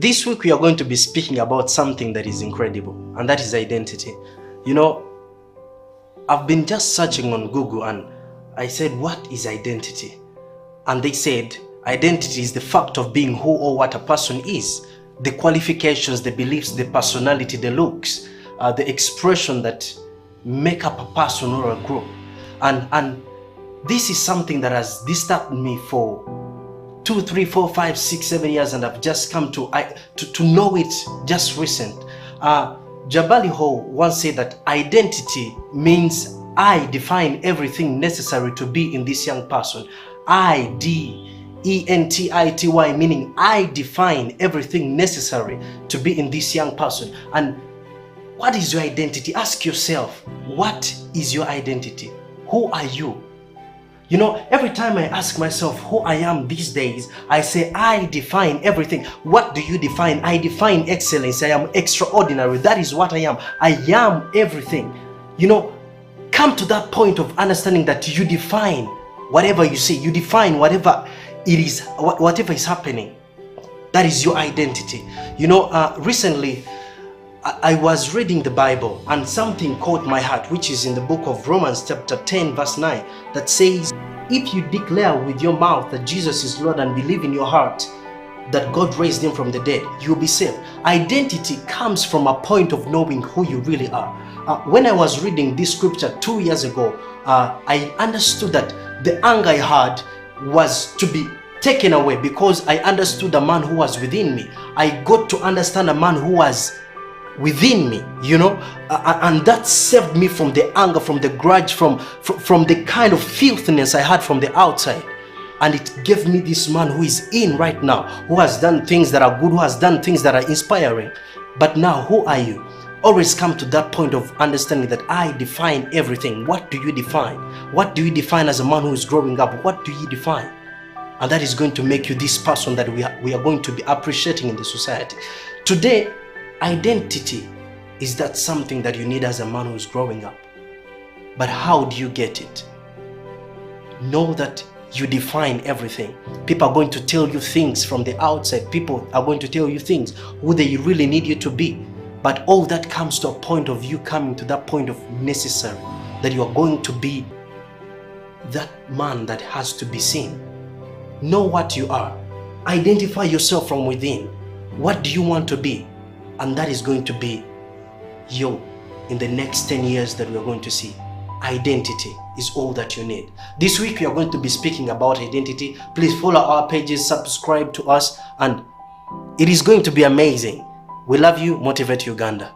This week we are going to be speaking about something that is incredible, and that is identity. You know, I've been just searching on Google and I said, what is identity? And they said, identity is the fact of being who or what a person is. The qualifications, the beliefs, the personality, the looks, the expression that make up a person or a group. And this is something that has disturbed me for 2, 3, 4, 5, 6, 7 years, and I've just come to know it just recent. Jabali Ho once said that identity means I define everything necessary to be in this young person. I-D-E-N-T-I-T-Y, meaning I define everything necessary to be in this young person. And what is your identity? Ask yourself, what is your identity? Who are you? You know, every time I ask myself who I am these days, I say I define everything. What do you define? I define excellence. I am extraordinary. That is what I am. I am everything. You know, come to that point of understanding that you define whatever you say. You define whatever it is, whatever is happening. That is your identity. You know, recently I was reading the Bible and something caught my heart, which is in the book of Romans chapter 10 verse 9, that says, if you declare with your mouth that Jesus is Lord and believe in your heart that God raised him from the dead, you'll be saved. Identity comes from a point of knowing who you really are. When I was reading this scripture 2 years ago, I understood that the anger I had was to be taken away because I understood the man who was within me. I got to understand a man who was within me, you know, and that saved me from the anger, from the grudge, from the kind of filthiness I had from the outside. And it gave me this man who is in right now, who has done things that are good, who has done things that are inspiring. But now, who are you? Always come to that point of understanding that I define everything. What do you define? What do you define as a man who is growing up? What do you define? And that is going to make you this person that we are going to be appreciating in the society. Today, identity is that something that you need as a man who is growing up. But how do you get it? Know that you define everything. People are going to tell you things from the outside. People are going to tell you things who they really need you to be. But all that comes to a point of you coming to that point of necessary, that you are going to be that man that has to be seen. Know what you are. Identify yourself from within. What do you want to be? And that is going to be you in the next 10 years that we are going to see. Identity is all that you need. This week we are going to be speaking about identity. Please follow our pages, subscribe to us, and it is going to be amazing. We love you. Motivate Uganda.